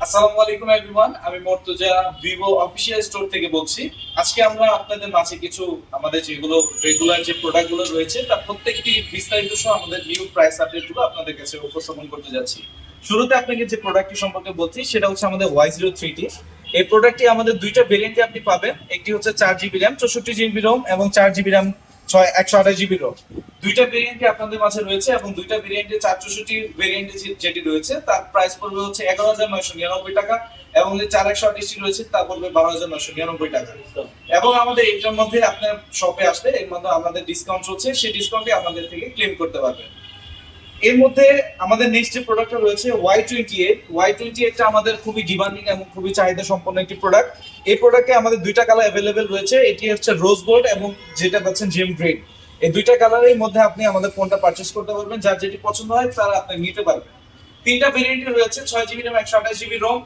আসসালামু আলাইকুম এভরিওয়ান, আমি মুর্তজা ভিভো অফিসিয়াল স্টোর থেকে বলছি। আজকে আমরা আপনাদের মাঝে কিছু আমাদের যেগুলো রেগুলার যে প্রোডাক্টগুলো রয়েছে তার প্রত্যেকটি বিস্তারিত সহ আমাদের নিউ প্রাইস আপডেটগুলো আপনাদের কাছে উপস্থাপন করতে যাচ্ছি। শুরুতে আপনাকে যে প্রোডাক্টটি সম্পর্কে বলছি সেটা হচ্ছে আমাদের Y03T। এই প্রোডাক্টটি আমাদের দুইটা ভেরিয়েন্টে আপনি পাবেন। একটি হচ্ছে 4 জিবি র্যাম, 64 জিবি রোম এবং 4 জিবি র্যাম 128 জিবি রোম। দুইটা ভেরিয়েন্টে আপনাদের মাঝে রয়েছে এবং দুইটা ভেরিয়েন্টে 464 ভেরিয়েন্টে যেটি রয়েছে তার প্রাইস পড়বে হচ্ছে 11,999 টাকা, এবং যে 4128টি রয়েছে তা পড়বে 12,999 টাকা। এবং আমাদের এটার মধ্যে আপনার শপে আসলে এর মধ্যে আমাদের ডিসকাউন্ট চলছে, সেই ডিসকাউন্টে আপনাদের থেকে ক্লেম করতে পারবেন। এর মধ্যে আমাদের নেক্সট যে প্রোডাক্টটা রয়েছে Y28 টা আমাদের খুবই ডিমান্ডিং এবং খুবই চাহিদা সম্পন্ন একটি প্রোডাক্ট। এই প্রোডাক্টে আমাদের দুইটা কালার অ্যাভেলেবেল রয়েছে, এটি হচ্ছে রোজ গোল্ড এবং যেটা পাচ্ছেন জেম গ্রিন। এই দুইটা কালারের মধ্যে আপনি আমাদের ফোনটা পারচেজ করতে পারবেন, যার যেটি পছন্দ হয় তারা আপনি নিতে পারবেন। তিনটা ভেরিয়েন্টে রয়েছে: 6 GB RAM, 128 GB ROM,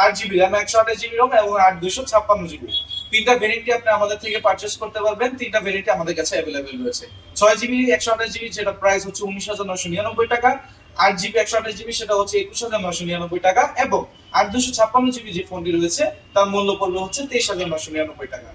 8 GB RAM, 128 GB ROM এবং 8 256 জিবি। তিনটা ভেরিয়েন্টে আপনি আমাদের থেকে পারচেজ করতে পারবেন। তিনটা ভেরিয়েন্টে আমাদের কাছে অ্যাভেলেবেল রয়েছে। 6 জিবি 128 জিবি যেটা প্রাইস হচ্ছে 19,999 টাকা, 8 জিবি 128 জিবি সেটা হচ্ছে 21,999 টাকা, এবং 8 256 জিবি যে ফোনটি রয়েছে তার মূল্য পড়বে হচ্ছে 23,999 টাকা।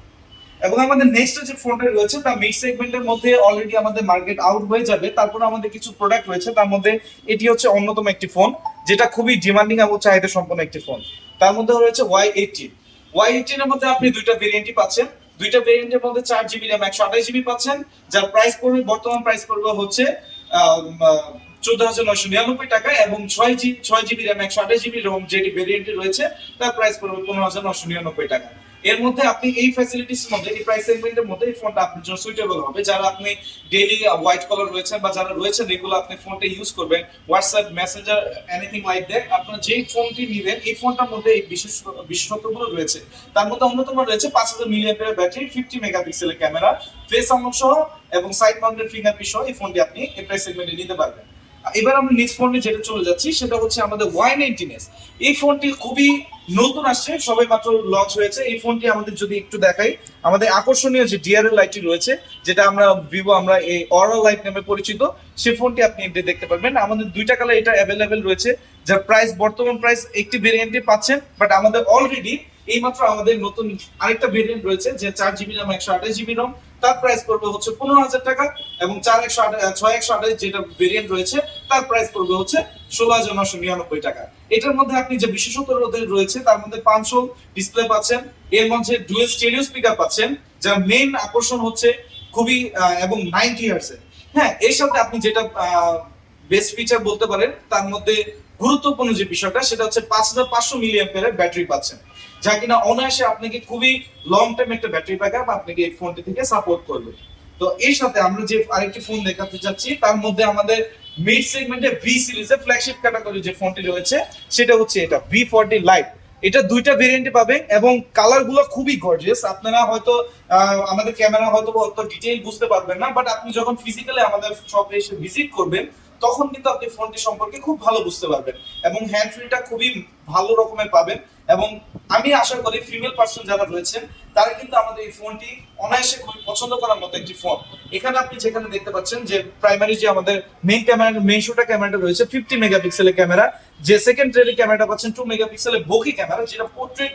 এবং আমাদের নেক্সট যে ফোনটা রয়েছে তার মিড সেগমেন্টের মধ্যে অলরেডি আমাদের মার্কেট আউট হয়ে যাবে, তারপর আমাদের কিছু প্রোডাক্ট রয়েছে, তার মধ্যে এটি হচ্ছে অন্যতম একটি ফোন যেটা খুবই ডিমান্ডিং এবং চাহিদা সম্পন্ন একটি ফোন। তার মধ্যে রয়েছে Y18 এর মধ্যে আপনি দুইটা ভেরিয়েন্টই পাচ্ছেন। দুইটা ভেরিয়েন্টের মধ্যে 4 জিবি র্যাম, 128 জিবি পাচ্ছেন, যার প্রাইস পড়বে বর্তমান প্রাইস পড়বে হচ্ছে 14,999 টাকা, এবং 6 জিবি র্যাম, 128 জিবি রোম যেটি ভেরিয়েন্টে রয়েছে তার প্রাইস পড়বে 15,999 টাকা। এর মধ্যে আপনি এই ফ্যাসিলিটিস মধ্যে, এই প্রাইস সেগমেন্টের মধ্যে এই ফোনটা আপনার জন্য সুইটেবল হবে, যারা আপনি ডেইলি হোয়াইট কলার রয়েছেন বা যারা রয়েছেন রেগুলার আপনি ফোনটা ইউজ করবেন, WhatsApp, Messenger, anything like that, আপনার যেই ফোনটি নেবেন এই ফোনটার মধ্যে এই বিশেষত্বগুলো রয়েছে। তার মধ্যে অন্যতম রয়েছে 5000 মিলিঅ্যাম্পিয়ার ব্যাটারি, 50 মেগাপিক্সেলের ক্যামেরা, ফেস আনলক সহ এবং সাইড মাউন্টেড ফিঙ্গারপ্রিন্ট সহ এই ফোনটি আপনি এই প্রাইস সেগমেন্টে নিতে পারবেন। এবার আমরা নেক্সট ফোনে যেটা চলে যাচ্ছি সেটা হচ্ছে আমাদের Y19s। এই ফোনটি খুবই নতুন আসছে, সবাই মাত্র লঞ্চ হয়েছে। এই ফোনটি আমাদের যদি একটু দেখাই, আমাদের আকর্ষণীয় যে ডিআরএল লাইটটি রয়েছে, যেটা আমরা ভিভো আমরা এই অরা লাইট নামে পরিচিত, সেই ফোনটি আপনি দেখতে পারবেন। আমাদের দুইটা কালার এটা অ্যাভেলেবেল রয়েছে, যার প্রাইস বর্তমান প্রাইস একটি ভেরিয়েন্টে পাচ্ছেন, বাট আমাদের অলরেডি এইমাত্র আমাদের নতুন আরেকটা ভেরিয়েন্ট রয়েছে যে 4 জিবি র্যাম, 128 জিবি রোম, তার প্রাইস পড়বে হচ্ছে 15,000 টাকা, এবং 6 128 যেটা ভেরিয়েন্ট রয়েছে তার প্রাইস পড়বে হচ্ছে 16,999 টাকা। এটার মধ্যে আপনি যে বিশেষত্ব রয়েছে তার মধ্যে 5 ডিসপ্লে পাচ্ছেন, এর মধ্যে ডুয়াল স্টেরিও স্পিকার পাচ্ছেন, যার মেইন আকর্ষণ হচ্ছে খুবই এবং 90 হার্টজ। হ্যাঁ, এর সাথে আপনি যেটা বেস্ট ফিচার বলতে পারেন তার মধ্যে গুরুত্বপূর্ণ যে বিষয়টা সেটা হচ্ছে 5500 মিলিঅ্যাম্পিয়ারের ব্যাটারি পাচ্ছেন, যা কিনা অনায়াসে আপনাকে খুবই লং টাইম একটা ব্যাটারি ব্যাকআপ আপনাকে এই ফোনটি থেকে সাপোর্ট করবে। তো এর সাথে আমরা যে আরেকটি ফোন দেখাতে যাচ্ছি তার মধ্যে আমাদের মিড সেগমেন্টে ভি সিরিজের ফ্ল্যাগশিপ ক্যাটাগরি যে ফোনটি রয়েছে সেটা হচ্ছে এটা V40 লাইট। এটা দুইটা ভেরিয়েন্টে পাবেন এবং কালার গুলো খুবই গর্জিয়াস। আপনারা হয়তো আমাদের ক্যামেরা হয়তো অত ডিটেইল বুঝতে পারবেন না, বাট আপনি যখন ফিজিক্যালি আমাদের শপে এসে ভিজিট করবেন তখন কিন্তু আপনি ফোনটি সম্পর্কে খুব ভালো বুঝতে পারবেন, এবং হ্যান্ড ফ্রিটা খুবই ভালো রকমের পাবেন। এবং আমি আশা করি ফিমেল পার্সন যারা রয়েছেন তারা কিন্তু আমাদের এই ফোনটি অনায়াসে খুবই পছন্দ করার মতো একটি ফোন। এখানে আপনি যেখানে দেখতে পাচ্ছেন যে প্রাইমারি যে আমাদের মেইন ক্যামেরা, মেইন শোটা ক্যামেরাটা রয়েছে 50 মেগাপিক্সেলের ক্যামেরা, যে সেকেন্ডারি ক্যামেরাটা পাচ্ছেন 2 মেগাপিক্সেলের বোকি ক্যামেরা, যেটা পোর্ট্রেট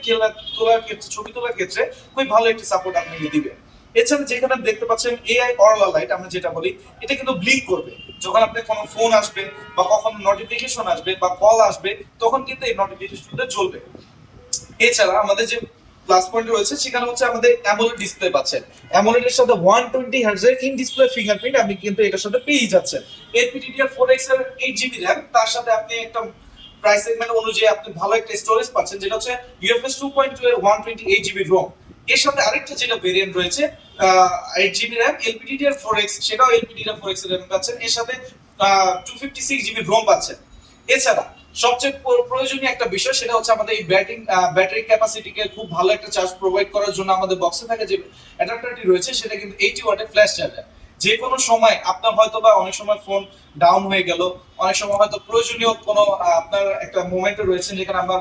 তোলার ক্ষেত্রে, ছবি তোলার ক্ষেত্রে খুবই ভালো একটি সাপোর্ট আপনাকে দিবে। এছাড়া যেখানে দেখতে পাচ্ছেন এআই অরা লাইট, আমরা যেটা বলি, এটা কিন্তু ব্লিঙ্ক করবে যখন আপনি কোনো ফোন আসবে বা কখনো নোটিফিকেশন আসবে বা কল আসবে, তখন কিন্তু এই নোটিফিকেশনটা জ্বলবে। এছাড়া আমাদের যে প্লাস পয়েন্ট রয়েছে সেখানে হচ্ছে আমাদের অ্যামোলেড ডিসপ্লে পাচ্ছেন। অ্যামোলেডের সাথে 120 হার্টজের ইন ডিসপ্লে ফিঙ্গারপ্রিন্ট আপনি কিন্তু এটার সাথে পেয়ে যাচ্ছেন। LPDDR4X এর 8 জিবি র্যাম, তার সাথে আপনি একটা প্রাইস সেগমেন্ট অনুযায়ী আপনি ভালো একটা স্টোরেজ পাচ্ছেন, যেটা হচ্ছে UFS 2.2 এর 128 জিবি রোম। এর সাথে আরেকটা যেটা ভেরিয়েন্ট রয়েছে 8 জিবি র্যাম, LPDDR4X, সেটাও LPDDR4X এর র্যাম পাচ্ছেন, এর সাথে 256 জিবি রোম পাচ্ছেন। এছাড়া সবচেয়ে প্রয়োজনীয় একটা বিষয় সেটা হচ্ছে আমাদের এই ব্যাটারি ক্যাপাসিটিকে খুব ভালো একটা চার্জ প্রোভাইড করার জন্য আমাদের বক্সে থাকে যে অ্যাডাপ্টারটি রয়েছে সেটা কিন্তু 80 ওয়াটের ফ্ল্যাশ চার্জার। যে কোনো সময় আপনার হয়তো বা অনেক সময় ফোন ডাউন হয়ে গেল, অনেক সময় হয়তো প্রয়োজনীয় কোনো আপনার একটা মোমেন্টে রয়েছে যেখানে আমার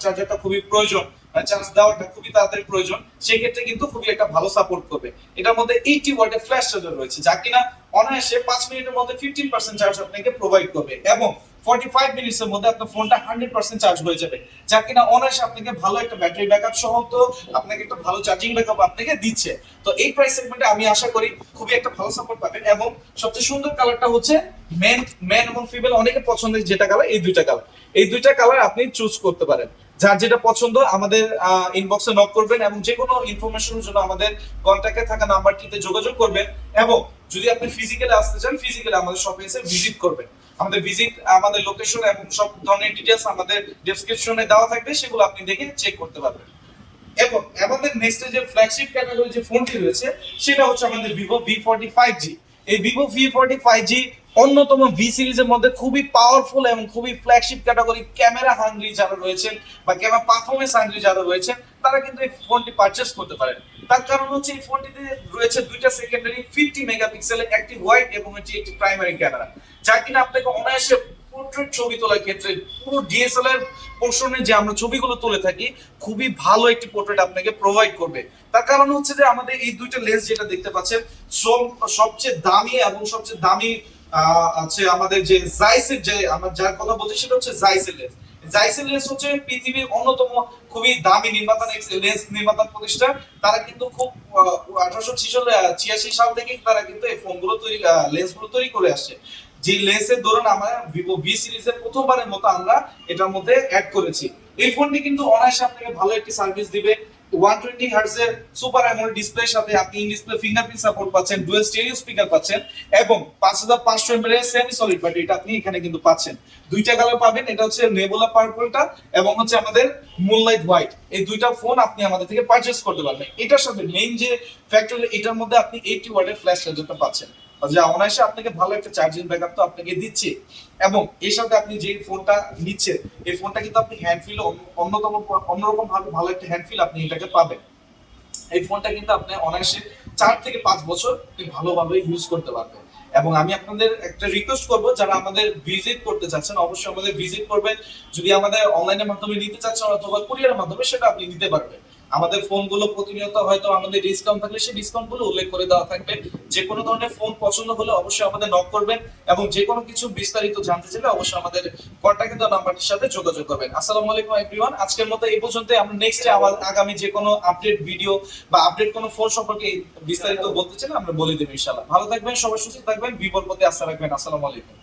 চার্জারটা খুবই প্রয়োজন, চার্জ দেওয়াটা খুবই তাড়াতাড়ি প্রয়োজন, সেক্ষেত্রে কিন্তু খুবই একটা ভালো সাপোর্ট করবে। এটার মধ্যে 80 ওয়াটের ফ্ল্যাশ চার্জার রয়েছে, যা কিনা অনায়াসে 5 মিনিটের মধ্যে 15% চার্জ আপনাকে প্রোভাইড করবে, এবং 45 মিনিটসের মধ্যে আপনার ফোনটা 100% চার্জ হয়ে যাবে, যা কিনা অনায়াসে আপনাকে ভালো একটা ব্যাটারি ব্যাকআপ সহ তো আপনাকে একটা ভালো চার্জিং ব্যাকআপ আপনাকে দিচ্ছে। তো এই প্রাইস সেগমেন্টে আমি আশা করি খুবই একটা ভালো সাপোর্ট পাবেন। এবং সবচেয়ে সুন্দর কালারটা হচ্ছে মেন মেন এবং ফিমেল অনেকের পছন্দের যেটা কালার, এই দুইটা কালার আপনি চুজ করতে পারেন। যার যেটা পছন্দ আমাদের ইনবক্সে নক করবেন, এবং যে কোনো ইনফরমেশনের জন্য আমাদের কন্ট্যাক্টে থাকা নাম্বারটিতে যোগাযোগ করবেন। এবং যদি আপনি ফিজিক্যালি আসতে চান, ফিজিক্যালি আমাদের শপে এসে ভিজিট করবেন। আমাদের লোকেশন এবং সব ধরনের ডিটেইলস আমাদের ডেসক্রিপশনে দেওয়া থাকবে, সেগুলো আপনি দেখে চেক করতে পারবেন। এবং আমাদের নেক্সট যে ফ্ল্যাগশিপ ক্যাটাগরি যে ফোনটি রয়েছে, সেটা হচ্ছে আমাদের ভিভো V45G। এই ভিভো V45G অন্যতম ভি সিরিজের মধ্যে খুবই পাওয়ারফুল এবং খুবই ফ্ল্যাগশিপ ক্যাটাগরি, ক্যামেরা হাংরি যারা রয়েছেন বা ক্যামেরা পারফরমেন্স হাংরি যারা রয়েছেন, তারা কিন্তু এই ফোনটি পারচেস করতে পারেন। তার কারণ হচ্ছে এই ফোনটিতে রয়েছে দুইটা সেকেন্ডারি 50 মেগাপিক্সেলের একটি হোয়াইট এবং একটি প্রাইমারি ক্যামেরা, যা কিনা আপনাকে অনায়াসে পোর্ট্রেট ছবি তোলার ক্ষেত্রে পুরো ডিএসএলআর পোর্শনে যে আমরা ছবিগুলো তুলে থাকি, খুবই ভালো একটি পোর্ট্রেট আপনাকে প্রোভাইড করবে। তার কারণ হচ্ছে যে আমাদের এই দুইটা লেন্স যেটা দেখতে পাচ্ছেন, সবচেয়ে দামি এবং সবচেয়ে দামি আছে আমাদের যে জাইসের, যে আমরা যার কথা বলছি সেটা হচ্ছে জাইসের লেন্স। জাইসের লেন্স হচ্ছে পৃথিবীর অন্যতম খুবই দামি লেন্স নির্মাতা প্রতিষ্ঠান। তারা কিন্তু খুব 1886 সাল থেকে তারা কিন্তু এই ফোনগুলো লেন্সগুলো তৈরি করে আসছে। যে লেন্সের দৌড়ান আমরা ভিভো ভি সিরিজের প্রথমবারের মতো আমরা এটার মধ্যে অ্যাড করেছি। এই ফোনটি কিন্তু অনায়াসে আপনাকে ভালো একটি সার্ভিস দিবে। 120 হার্টজ এর সুপার অ্যামোলেড ডিসপ্লের সাথে আপনি ইন ডিসপ্লে ফিঙ্গারপ্রিন্ট সাপোর্ট পাচ্ছেন, ডুয়াল স্টেরিও স্পিকার পাচ্ছেন, এবং 5500 mAh এর সেমি সলিড ব্যাটারি এটা আপনি এখানে কিন্তু পাচ্ছেন। দুইটা কালার পাবেন, এটা হচ্ছে নেবুলা পার্পলটা এবং হচ্ছে আমাদের মুনলাইট হোয়াইট। এই দুইটা ফোন আপনি আমাদের থেকে পারচেজ করতে পারবেন। এটার সাথে মেইন যে ফ্যাক্টর, এটার মধ্যে আপনি 80 ওয়াটের ফ্ল্যাশ চার্জারটা পাচ্ছেন, যা অনায়াসে আপনাকে ভালো একটা চার্জিং ব্যাকআপ তো আপনাকে দিচ্ছে। এবং এর সাথে আপনি যে ফোনটা নিচ্ছেন, এই ফোনটা কিন্তু আপনি হ্যান্ড ফিল অন্যরকম ভাবে ভালো একটা হ্যান্ড ফিল আপনি এটাকে পাবেন। এই ফোনটা কিন্তু আপনি অনায়াসে 4 থেকে 5 বছর ভালোভাবে ইউজ করতে পারবেন। এবং আমি আপনাদের একটা রিকোয়েস্ট করব, যারা আমাদের ভিজিট করতে চাচ্ছেন অবশ্যই আমাদের ভিজিট করবেন। যদি আমাদের অনলাইনের মাধ্যমে নিতে চাচ্ছেন অথবা কুরিয়ারের মাধ্যমে, সেটা আপনি নিতে পারবেন। আমাদের ফোনগুলো প্রতিনিয়ত হয়তো আমাদের ডিসকাউন্ট থাকলে সেই ডিসকাউন্ট গুলো উল্লেখ করে দেওয়া থাকবে। যে কোনো ধরনের ফোন পছন্দ হলে অবশ্যই আমাদের নক করবেন, এবং যে কোনো কিছু বিস্তারিত জানতে চাইলে অবশ্যই আমাদের কন্টাক্টে দেওয়া নাম্বারটির সাথে যোগাযোগ করবেন। আসসালামু আলাইকুম এভরিওয়ান, আজকের মতো এই পর্যন্ত। আমরা নেক্সটে আগামী যে কোনো আপডেট ভিডিও বা আপডেট কোনো ফোন সম্পর্কে বিস্তারিত বলতে চাইলে আমরা বলে দেব ইনশাআল্লাহ। ভালো থাকবেন, সবাই সুস্থ থাকবেন, ভিভোর প্রতি আস্থা রাখবেন। আসসালামু আলাইকুম।